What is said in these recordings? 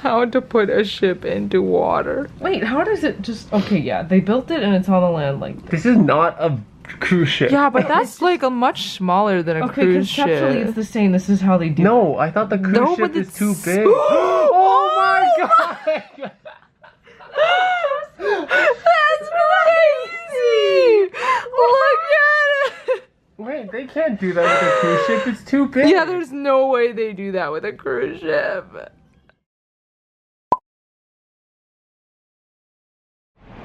how to put a ship into water. Wait, how does it just... Okay, yeah, they built it and it's on the land like... This is not a cruise ship. Yeah, but that's like a much smaller than a cruise ship. Okay, conceptually it's the same. This is how they do it. No, I thought the cruise ship is too big. Oh my god! That's crazy! Look at it! Wait, they can't do that with a cruise ship. It's too big. Yeah, there's no way they do that with a cruise ship.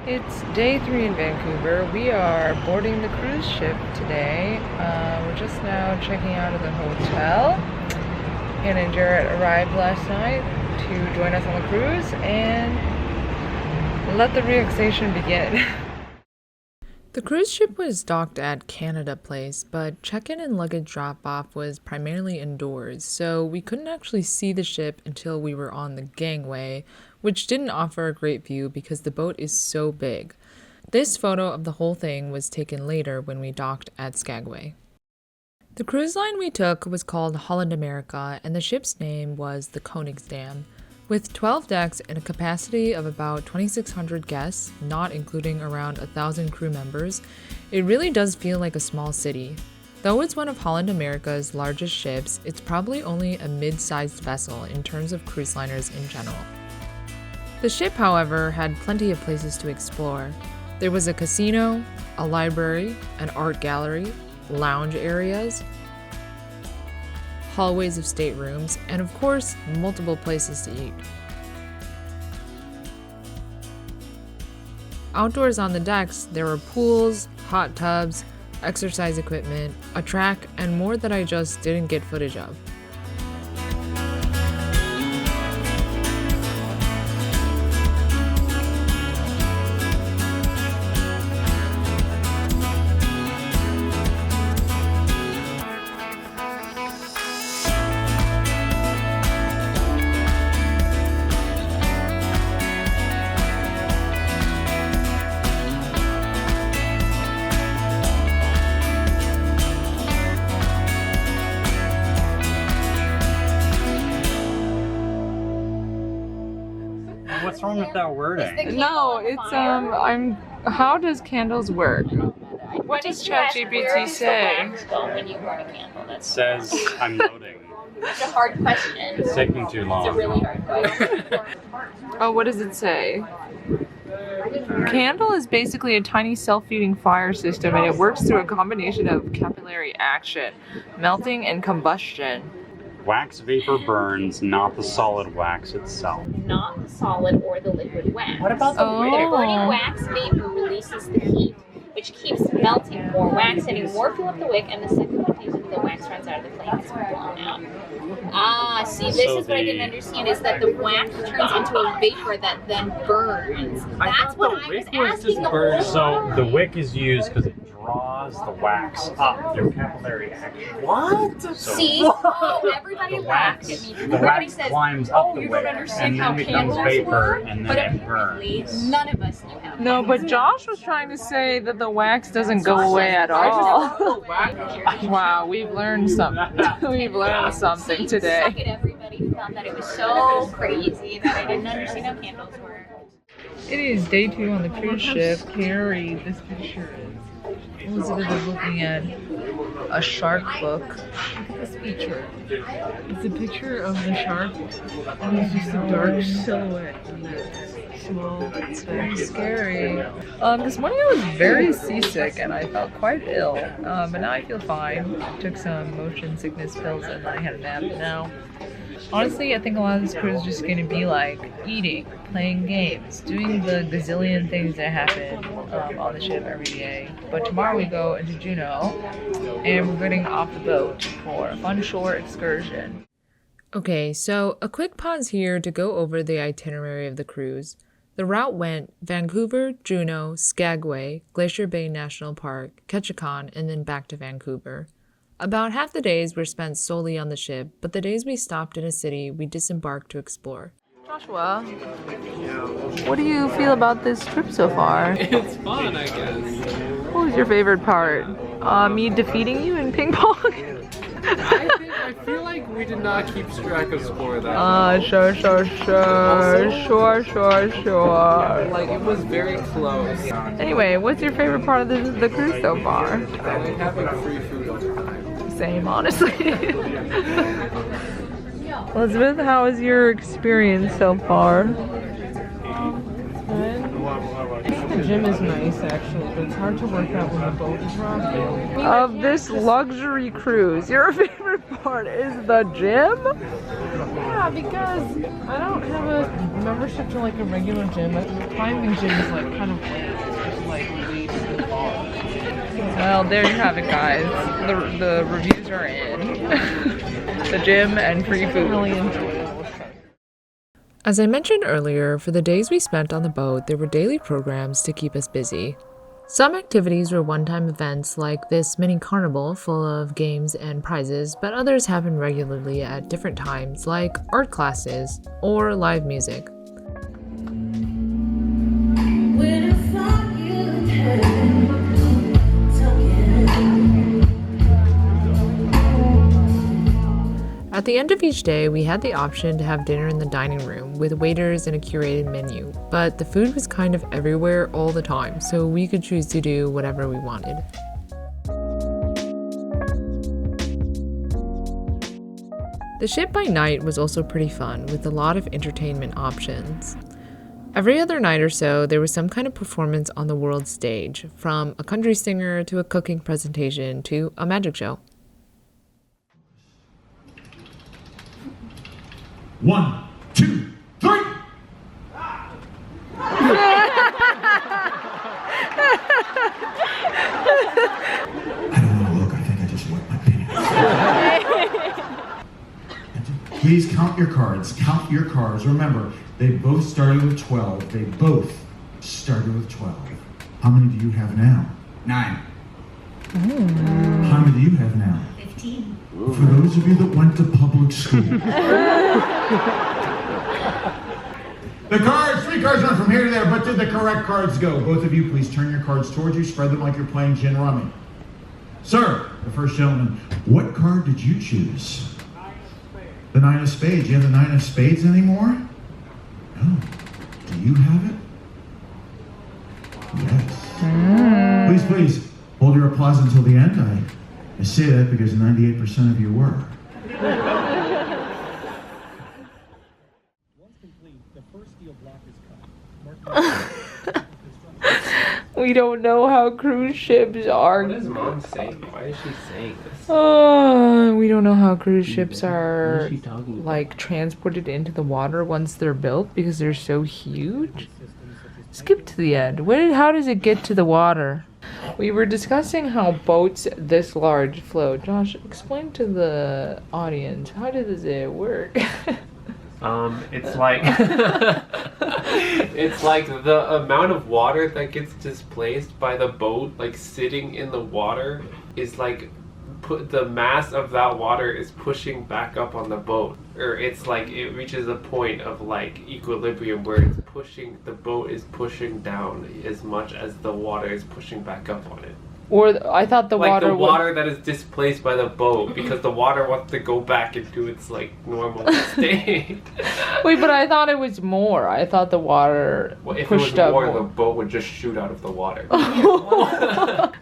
It's day 3 in Vancouver. We are boarding the cruise ship today. We're just now checking out of the hotel. Hannah and Jarrett arrived last night to join us on the cruise and let the relaxation begin. The cruise ship was docked at Canada Place, but check-in and luggage drop-off was primarily indoors, so we couldn't actually see the ship until we were on the gangway, which didn't offer a great view because the boat is so big. This photo of the whole thing was taken later when we docked at Skagway. The cruise line we took was called Holland America, and the ship's name was the Koningsdam. With 12 decks and a capacity of about 2,600 guests, not including around 1,000 crew members, it really does feel like a small city. Though it's one of Holland America's largest ships, it's probably only a mid-sized vessel in terms of cruise liners in general. The ship, however, had plenty of places to explore. There was a casino, a library, an art gallery, lounge areas, hallways of staterooms, and of course, multiple places to eat. Outdoors on the decks, there were pools, hot tubs, exercise equipment, a track, and more that I just didn't get footage of. What's wrong with that wording? No, it's how does candles work? What does ChatGPT say? When you burn a candle, It says I'm loading. It's a hard question. It's taking too long. It's a really hard question. Oh, what does it say? Candle is basically a tiny self-feeding fire system, and it works through a combination of capillary action, melting, and combustion. Wax vapor burns, not the solid wax itself. Not the solid or the liquid wax. What about the The burning wax vapor releases the heat, which keeps melting more wax, adding more fuel up the wick, and the second one is when the wax runs out of the flame, it's blown out. Ah, see, this is what I didn't understand, is that the wax turns into a vapor that then burns. That's what I was asking the whole So time. the wick is used because it draws the wax up through capillary action. What? So See? Oh, everybody laughed at me. the Everybody wax says, climbs oh, up the you wick don't understand and how then becomes candles vapor work? and But then it apparently, burns. none of us knew how. No, but Josh was trying to say that the wax doesn't go away at all. Wow, we've learned something. We've learned something today. Suck it, everybody who thought that it was so crazy that I didn't understand how candles work. It is day 2 on the cruise ship. Carrie, this picture is. Elizabeth is looking at a shark book. Look at this picture. It's a picture of the shark, and it's just a dark silhouette. Well, it's very scary. This morning I was very seasick and I felt quite ill, but now I feel fine. I took some motion sickness pills and then I had a nap. Now, honestly, I think a lot of this cruise is just going to be like eating, playing games, doing the gazillion things that happen on the ship every day. But tomorrow we go into Juneau and we're getting off the boat for a fun shore excursion. Okay, so a quick pause here to go over the itinerary of the cruise. The route went Vancouver, Juneau, Skagway, Glacier Bay National Park, Ketchikan, and then back to Vancouver. About half the days were spent solely on the ship, but the days we stopped in a city, we disembarked to explore. Joshua, what do you feel about this trip so far? It's fun, I guess. What was your favorite part? Me defeating you in ping pong? I feel like we did not keep track of score that Sure. Like, it was very close. Anyway, what's your favorite part of the cruise so far? Having free food all the time. Same, honestly. Elizabeth, how was your experience so far? I think the gym is nice actually, but it's hard to work out when the boat is rocking. Of this luxury cruise, your favorite part is the gym? Yeah, because I don't have a membership to like a regular gym. The climbing gym is like kind of lame. It's just like way too far. Well, there you have it, guys. The reviews are in. The gym and free food. Really enjoyable. As I mentioned earlier, for the days we spent on the boat, there were daily programs to keep us busy. Some activities were one-time events like this mini carnival full of games and prizes, but others happened regularly at different times like art classes or live music. At the end of each day, we had the option to have dinner in the dining room with waiters and a curated menu, but the food was kind of everywhere all the time, so we could choose to do whatever we wanted. The ship by night was also pretty fun, with a lot of entertainment options. Every other night or so, there was some kind of performance on the world stage, from a country singer to a cooking presentation to a magic show. 1, 2, 3. I don't want to look. I think I just wet my pants. Please count your cards. Count your cards. Remember, they both started with 12. They both started with 12. How many do you have now? 9. How many do you have now? 15. For those of you that went to public school. The cards, 3 cards run from here to there, but did the correct cards go? Both of you, please turn your cards towards you, spread them like you're playing gin rummy. Sir, the first gentleman, what card did you choose? The 9 of spades. You have the 9 of spades anymore? No. Do you have it? Yes. Please, hold your applause until the end. I say that because 98% of you were. We don't know how cruise ships are. What is Mom saying? Why is she saying this? We don't know how cruise ships are What is she talking about? like transported into the water once they're built because they're so huge. Skip to the end. How does it get to the water? We were discussing how boats this large float. Josh, explain to the audience, how does it work? It's like it's like the amount of water that gets displaced by the boat, like sitting in the water, is like the mass of that water is pushing back up on the boat, or it's like it reaches a point of like equilibrium where it's pushing, the boat is pushing down as much as the water is pushing back up on it. Or I thought the like water the water that is displaced by the boat because the water wants to go back into its like normal state. Wait, but I thought it was more. I thought the water Well, if pushed it was up more, the boat would just shoot out of the water.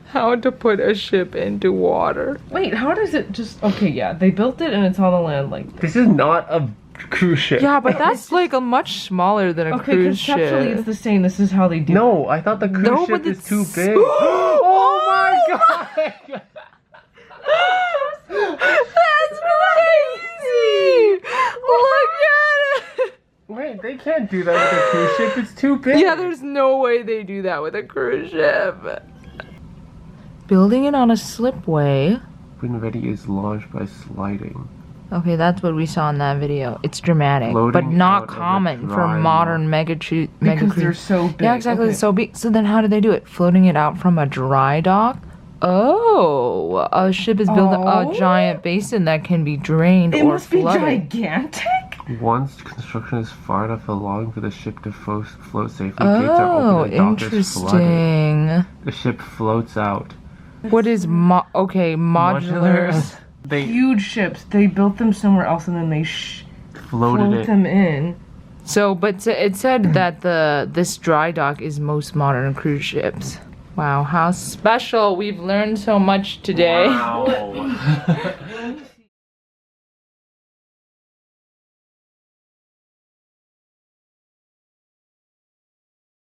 How to put a ship into water. Wait, how does it just... Okay, yeah, they built it and it's on the land like... This is not a cruise ship. Yeah, but that's like a much smaller than a Okay, cruise conceptually ship. it's the same. This is how they do it. No, I thought the cruise No, ship but is it's- too big. Oh my god! That's crazy! Look at it! Wait, they can't do that with a cruise ship. It's too big. Yeah, there's no way they do that with a cruise ship. Building it on a slipway. When ready is launched by sliding. Okay, that's what we saw in that video. It's dramatic, but Floating not out of a common for dry modern mega cruise. Because they're so big. Yeah, exactly. Okay. It's so big. So then how do they do it? Floating it out from a dry dock? Oh, a ship is built Oh. a giant basin that can be drained It or must be flooded. gigantic. Once construction is far enough along for the ship to float safely, gates are Oh, open and dock is flooded. interesting. The ship floats out. What is modular? They huge ships. They built them somewhere else and then they float them in. So, but it said that this dry dock is most modern cruise ships. Wow, how special. We've learned so much today. Wow.